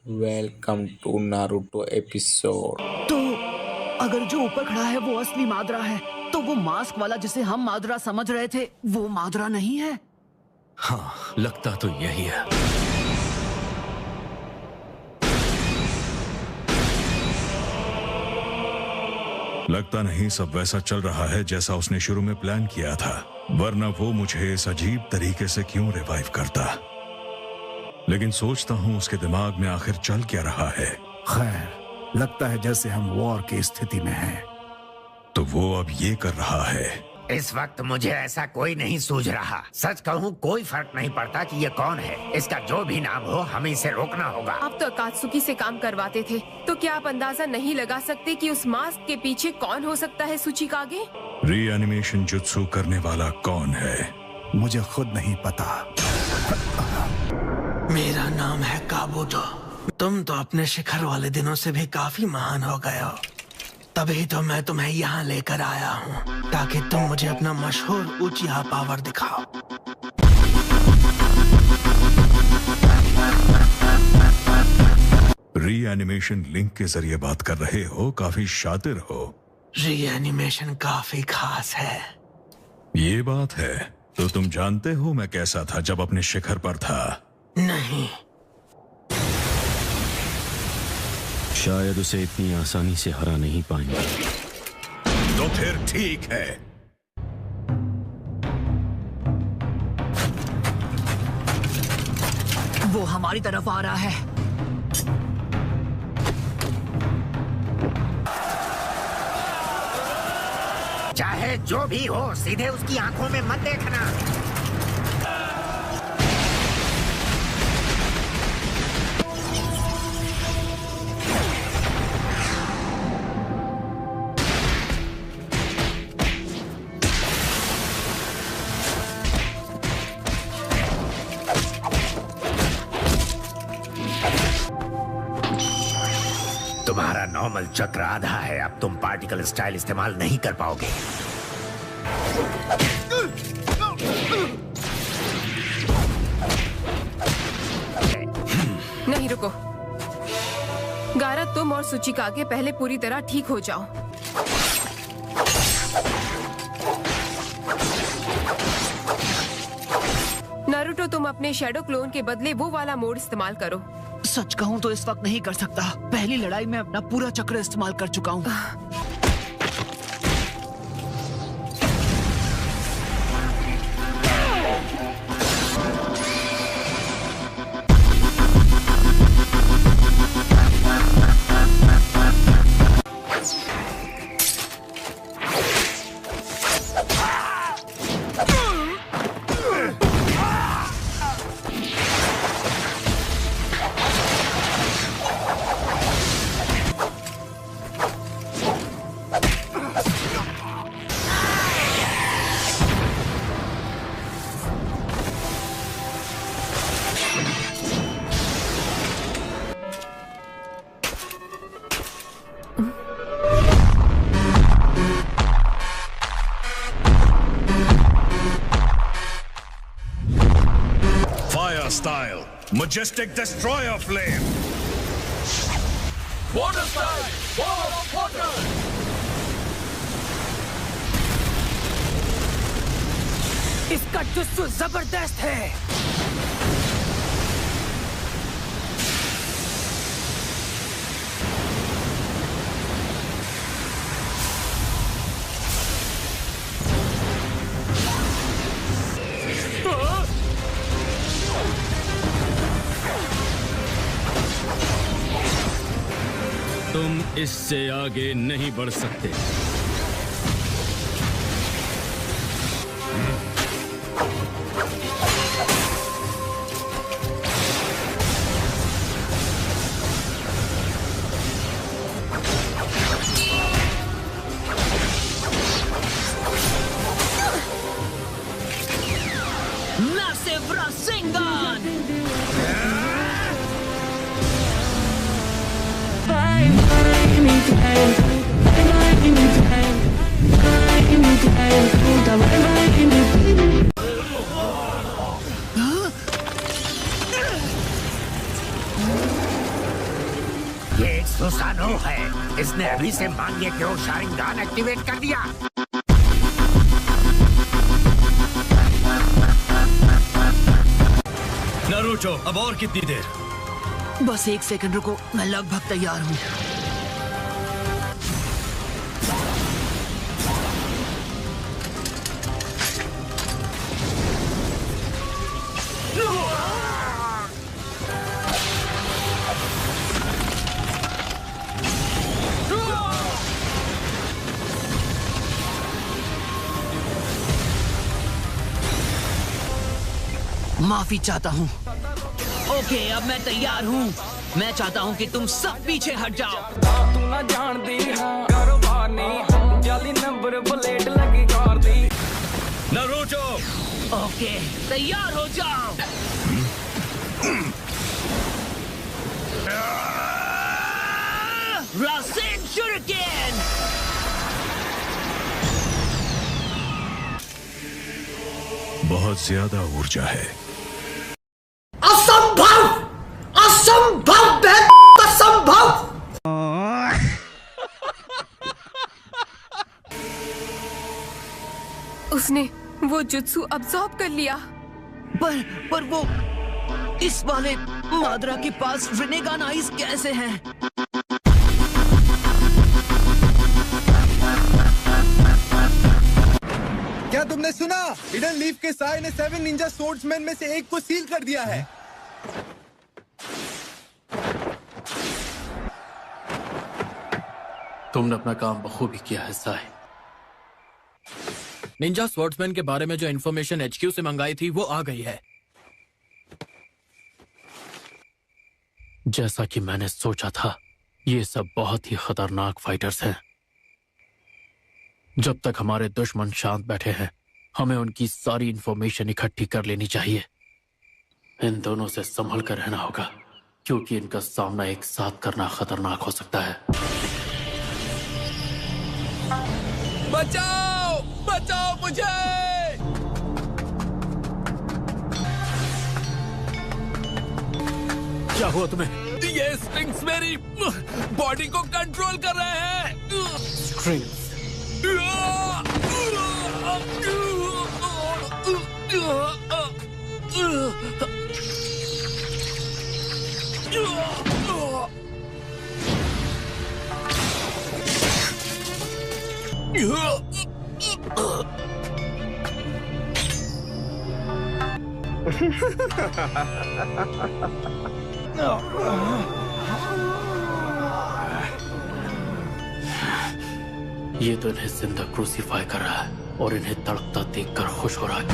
Welcome to Naruto episode. तो अगर जो ऊपर खड़ा है वो असली मादरा है, तो वो मास्क वाला जिसे हम मादरा समझ रहे थे, वो मादरा नहीं है। हाँ, लगता तो यही है। लगता नहीं सब वैसा चल रहा है जैसा उसने शुरू में प्लान किया था, वरना वो मुझे इस अजीब तरीके से क्यों रिवाइव करता। लेकिन सोचता हूँ उसके दिमाग में आखिर चल क्या रहा है। खैर, लगता है जैसे हम वॉर की स्थिति में हैं। तो वो अब ये कर रहा है। इस वक्त मुझे ऐसा कोई नहीं सूझ रहा। सच कहूँ कोई फर्क नहीं पड़ता कि ये कौन है। इसका जो भी नाम हो, हमें इसे रोकना होगा। आप तो अकात्सुकी से काम करवाते थे, तो क्या आप अंदाजा नहीं लगा सकते कि उस मास्क के पीछे कौन हो सकता है सुचिकागे? रीएनिमेशन जुत्सु करने वाला कौन है? मुझे खुद नहीं पता। मेरा नाम है काबूतो। तुम तो अपने शिखर वाले दिनों से भी काफी महान हो गए हो। तभी तो मैं तुम्हें यहाँ लेकर आया हूँ, ताकि तुम मुझे अपना मशहूर ऊंचिया पावर दिखाओ। रीएनिमेशन लिंक के जरिए बात कर रहे हो, काफी शातिर हो। रीएनिमेशन काफी खास है। ये बात है। तो तुम जानते हो मैं कैसा था जब अपने शिखर पर था? नहीं। शायद उसे इतनी आसानी से हरा नहीं पाएंगे। तो फिर ठीक है। वो हमारी तरफ आ रहा है। चाहे जो भी हो, सीधे उसकी आंखों में मत देखना। तुम्हारा नॉर्मल चक्र आधा है। अब तुम पार्टिकल स्टाइल इस्तेमाल नहीं कर पाओगे। नहीं, रुको। गारा, तुम और सुचिकागे पहले पूरी तरह ठीक हो जाओ। नारुतो, तुम अपने शैडो क्लोन के बदले वो वाला मोड इस्तेमाल करो। सच कहूँ तो इस वक्त नहीं कर सकता। पहली लड़ाई में अपना पूरा चक्र इस्तेमाल कर चुका हूँ। Style, majestic destroyer flame. Water style, wall of water. इसका जुस्सू जबरदस्त है। तुम इससे आगे नहीं बढ़ सकते। Massive Rasengan! ये एक सुसानो है। इसने अभी से मांगे क्यों शारिंगान एक्टिवेट कर दिया। नारुतो, अब और कितनी देर? बस 1 सेकंड रुको, मैं लगभग तैयार हूँ। माफी चाहता हूँ। ओके, अब मैं तैयार हूँ। मैं चाहता हूँ कि तुम सब पीछे हट जाओ। तू ना जानदी हां कारोबार नहीं जाली नंबर प्लेट लगी कार दी। नारुतो, ओके, तैयार हो जाओ। रासेन शuriken। बहुत ज्यादा ऊर्जा है। असंभव, असंभव, असंभव। उसने वो जुत्सु अब्सॉर्ब कर लिया। पर वो इस वाले माद्रा के पास रिनेगान आइज कैसे हैं? क्या तुमने सुना? हिडन लीफ के साय ने 7 निंजा सोर्ड्समैन में से एक को सील कर दिया है। तुमने अपना काम बखूबी किया है साई। निंजा स्वॉर्ड्समैन के बारे में जो इन्फॉर्मेशन HQ से मंगाई थी वो आ गई है। जैसा कि मैंने सोचा था, ये सब बहुत ही खतरनाक फाइटर्स हैं। जब तक हमारे दुश्मन शांत बैठे हैं, हमें उनकी सारी इन्फॉर्मेशन इकट्ठी कर लेनी चाहिए। इन दोनों से संभल कर रहना होगा, क्योंकि इनका सामना एक साथ करना खतरनाक हो सकता है। बचाओ, बचाओ मुझे। क्या हुआ तुम्हें? ये स्ट्रिंग्स मेरी बॉडी को कंट्रोल कर रहे हैं। स्ट्रिंग्स? ये तो इन्हें जिंदा क्रूसीफाई कर रहा है और इन्हें तड़पता देखकर खुश हो रहा है।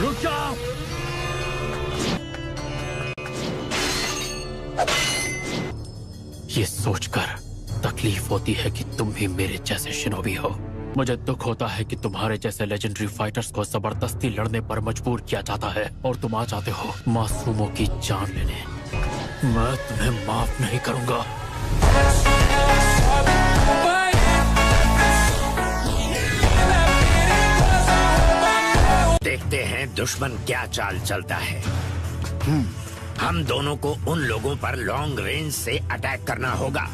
रुक जाओ। ये सोचकर तकलीफ होती है कि तुम भी मेरे जैसे शिनोबी हो। मुझे दुख होता है कि तुम्हारे जैसे लेजेंडरी फाइटर्स को जबरदस्ती लड़ने पर मजबूर किया जाता है और तुम आ जाते हो मासूमों की जान लेने। मैं तुम्हें माफ नहीं करूंगा। देखते हैं दुश्मन क्या चाल चलता है। हम दोनों को उन लोगों पर लॉन्ग रेंज से अटैक करना होगा।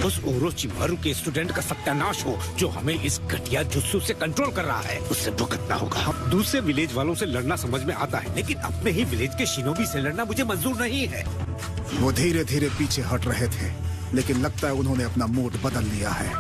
उस ओरोचिमारू के स्टूडेंट का सत्यानाश हो जो हमें इस घटिया जुत्सु से कंट्रोल कर रहा है, उससे भुगतना होगा। हम दूसरे विलेज वालों से लड़ना समझ में आता है, लेकिन अपने ही विलेज के शिनोबी से लड़ना मुझे मंजूर नहीं है। वो धीरे धीरे पीछे हट रहे थे, लेकिन लगता है उन्होंने अपना मूड बदल लिया है।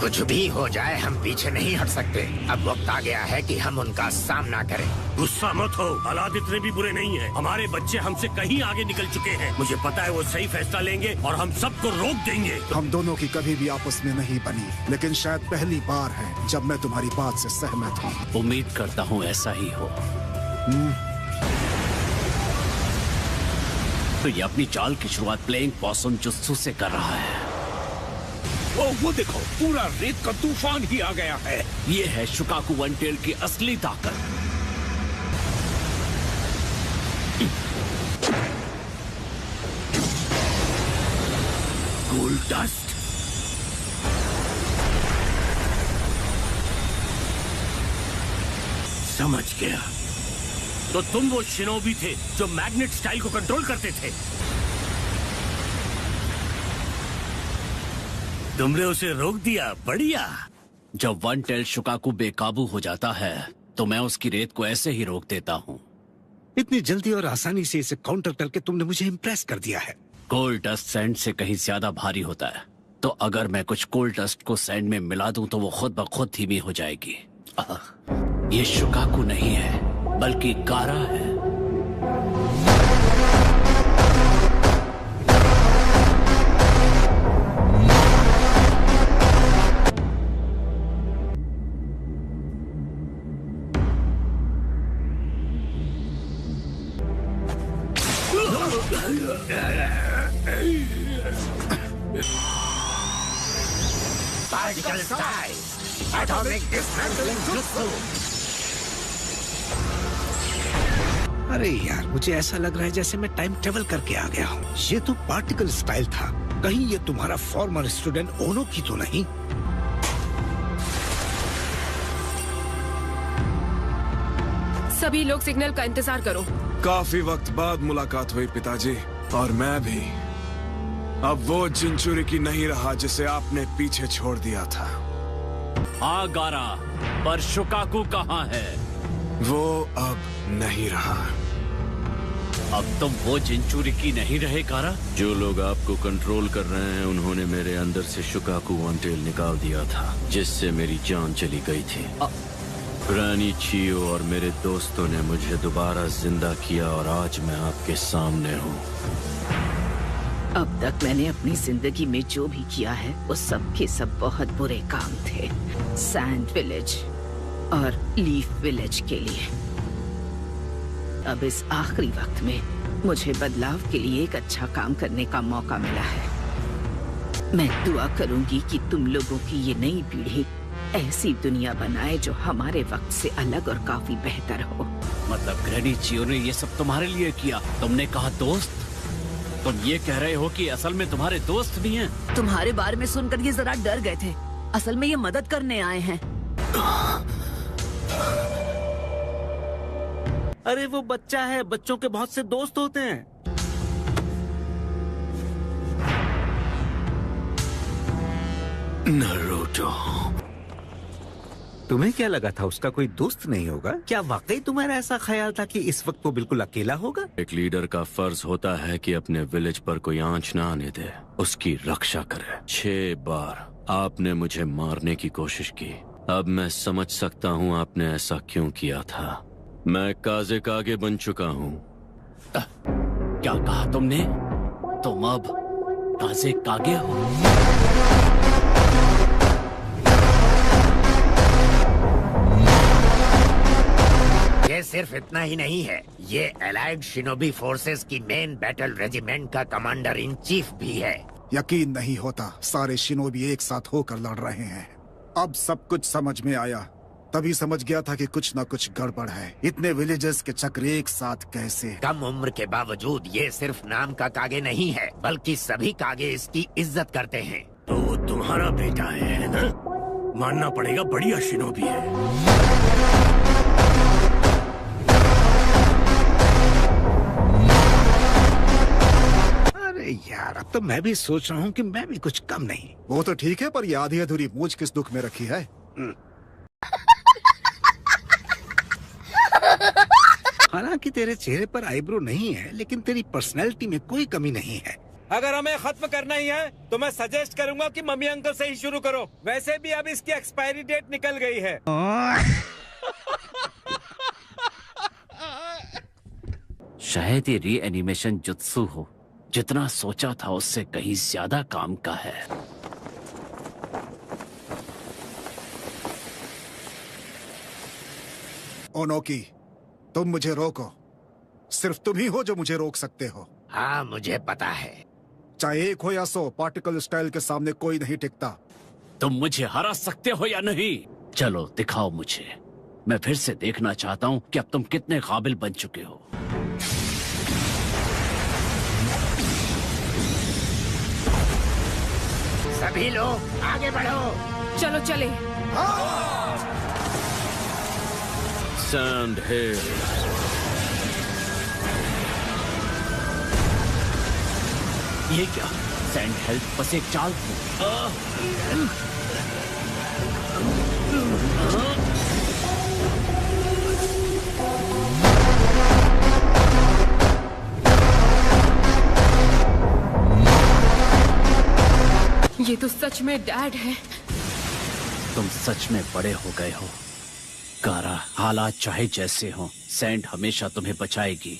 कुछ भी हो जाए हम पीछे नहीं हट सकते। अब वक्त आ गया है कि हम उनका सामना करें। गुस्सा मत हो, हालात इतने भी बुरे नहीं हैं। हमारे बच्चे हमसे कहीं आगे निकल चुके हैं। मुझे पता है वो सही फैसला लेंगे और हम सबको रोक देंगे। हम दोनों की कभी भी आपस में नहीं बनी, लेकिन शायद पहली बार है जब मैं तुम्हारी बात से सहमत हूँ। उम्मीद करता हूँ ऐसा ही हो। तो ये अपनी चाल की शुरुआत प्लेइंग पॉसम जुत्सु से कर रहा है। वो देखो, पूरा रेत का तूफान ही आ गया है। ये है शुकाकू वन टेल की असली ताकत। डस्ट। समझ गया। तो तुम वो शिनोबी थे जो मैग्नेट स्टाइल को कंट्रोल करते थे। तुमने उसे रोक दिया, बढ़िया। जब वन टेल शुकाकू बेकाबू हो जाता है तो मैं उसकी रेत को ऐसे ही रोक देता हूँ। इतनी जल्दी और आसानी से इसे काउंटर करके तुमने मुझे इम्प्रेस कर दिया है। कोल डस्ट सैंड से कहीं ज्यादा भारी होता है, तो अगर मैं कुछ कोल डस्ट को सैंड में मिला दूं तो वो खुद ब खुद धीमी हो जाएगी। ये शुकाकू नहीं है बल्कि गारा है। Particle style, atomic dismantling jutsu. अरे यार, मुझे ऐसा लग रहा है जैसे मैं टाइम ट्रेवल करके आ गया हूँ। ये तो पार्टिकल स्टाइल था। कहीं ये तुम्हारा फॉर्मर स्टूडेंट ओनो की तो नहीं? सभी लोग सिग्नल का इंतजार करो। काफी वक्त बाद मुलाकात हुई पिताजी, और मैं भी। अब वो जिंचुरिकी नहीं रहा जिसे आपने पीछे छोड़ दिया था। हाँ गारा, पर शुकाकू कहाँ है? वो अब नहीं रहा। अब तुम वो जिंचुरिकी नहीं रहे गारा? जो लोग आपको कंट्रोल कर रहे हैं उन्होंने मेरे अंदर से शुकाकू वन टेल निकाल दिया था, जिससे मेरी जान चली गई थी। ग्रैनी चियो और मेरे दोस्तों ने मुझे दोबारा जिंदा किया और आज मैं आपके सामने हूँ। अब तक मैंने अपनी जिंदगी में जो भी किया है वो सब के सब बहुत बुरे काम थे, सैंड विलेज और लीफ विलेज के लिए। अब इस आखिरी वक्त में मुझे बदलाव के लिए एक अच्छा काम करने का मौका मिला है। मैं दुआ करूंगी कि तुम लोगों की ये नई पीढ़ी ऐसी दुनिया बनाए जो हमारे वक्त से अलग और काफी बेहतर हो। मतलब ग्रैनी चियो ने ये सब तुम्हारे लिए किया? तुमने कहा दोस्त? तुम ये कह रहे हो कि असल में तुम्हारे दोस्त भी हैं? तुम्हारे बारे में सुनकर ये जरा डर गए थे। असल में ये मदद करने आए हैं। अरे वो बच्चा है, बच्चों के बहुत से दोस्त होते हैं। नारुतो, तुम्हें क्या लगा था उसका कोई दोस्त नहीं होगा? क्या वाकई तुम्हारा ऐसा ख्याल था कि इस वक्त वो बिल्कुल अकेला होगा? एक लीडर का फर्ज होता है कि अपने विलेज पर कोई आंच ना आने दे, उसकी रक्षा करे। 6 बार आपने मुझे मारने की कोशिश की। अब मैं समझ सकता हूँ आपने ऐसा क्यों किया था। मैं काजे कागे बन चुका हूँ। क्या कहा तुमने? तुम अब काजे कागे हो? ये सिर्फ इतना ही नहीं है, ये एलाइड शिनोबी फोर्सेस की मेन बैटल रेजिमेंट का कमांडर इन चीफ भी है। यकीन नहीं होता, सारे शिनोबी एक साथ होकर लड़ रहे हैं। अब सब कुछ समझ में आया। तभी समझ गया था कि कुछ न कुछ गड़बड़ है। इतने विलेजर्स के चक्र एक साथ कैसे? कम उम्र के बावजूद ये सिर्फ नाम का कागे नहीं है, बल्कि सभी कागे इसकी इज्जत करते हैं। तो वो तुम्हारा बेटा है ना? मानना पड़ेगा, बढ़िया शिनोबी है। अरे यार, अब तो मैं भी सोच रहा हूँ कि मैं भी कुछ कम नहीं। वो तो ठीक है, पर ये आधी अधूरी मूंछ किस दुख में रखी है? हालांकि तेरे चेहरे पर आईब्रो नहीं है, लेकिन तेरी पर्सनैलिटी में कोई कमी नहीं है। अगर हमें खत्म करना ही है तो मैं सजेस्ट करूंगा कि मम्मी अंकल से ही शुरू करो। वैसे भी अब इसकी एक्सपायरी डेट निकल गई है। शायद ये री एनिमेशन जुत्सु हो। जितना सोचा था उससे कहीं ज्यादा काम का है। ओनोकी, तुम मुझे रोको। सिर्फ तुम ही हो जो मुझे रोक सकते हो। हाँ, मुझे पता है। चाहे 1 हो या 100, पार्टिकल स्टाइल के सामने कोई नहीं टिकता। तुम मुझे हरा सकते हो या नहीं? चलो दिखाओ मुझे। मैं फिर से देखना चाहता हूँ कि अब तुम कितने काबिल बन चुके हो। सभी लोग आगे बढ़ो। चलो चले। सैंड हिल। ये क्या? सैंड हिल बस एक चाल थी। ये तो सच में डैड है। तुम सच में बड़े हो गए हो कारा। हालात चाहे जैसे हों, सैंड हमेशा तुम्हें बचाएगी।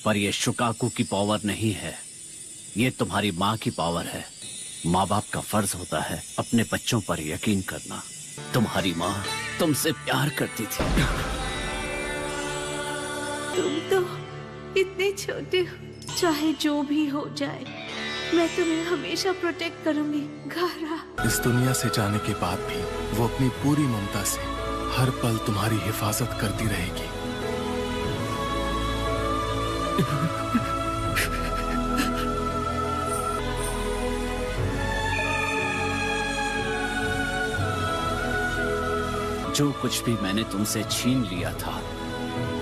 पर ये शुकाकू की पावर नहीं है, ये तुम्हारी माँ की पावर है। माँ बाप का फर्ज होता है अपने बच्चों पर यकीन करना। तुम्हारी माँ तुमसे प्यार करती थी। तुम तो इतने छोटे हो, चाहे जो भी हो जाए मैं तुम्हें हमेशा प्रोटेक्ट करूंगी गारा। इस दुनिया से जाने के बाद भी वो अपनी पूरी ममता से हर पल तुम्हारी हिफाजत करती रहेगी। जो कुछ भी मैंने तुमसे छीन लिया था,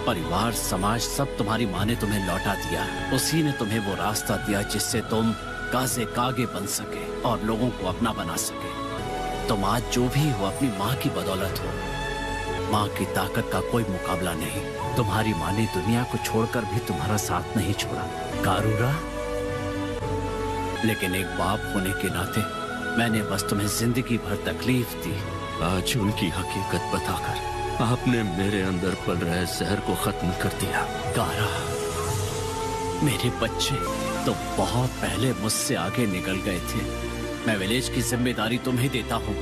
परिवार समाज सब तुम्हारी माँ ने तुम्हें लौटा दिया। उसी ने तुम्हें वो रास्ता दिया जिससे तुम काज़े कागे बन सके और लोगों को अपना बना सके। तुम आज जो भी हो अपनी माँ की बदौलत हो। माँ की ताकत का कोई मुकाबला नहीं। तुम्हारी माँ ने दुनिया को छोड़कर भी तुम्हारा साथ नहीं छोड़ा कारूरा। लेकिन एक बाप होने के नाते मैंने बस तुम्हें जिंदगी भर तकलीफ दी। आज उनकी हकीकत बताकर आपने मेरे अंदर पल रहे जहर को खत्म कर दिया। कारा, मेरे बच्चे तो बहुत पहले मुझसे आगे निकल गए थे। मैं विलेज की जिम्मेदारी तुम्हें देता हूँ।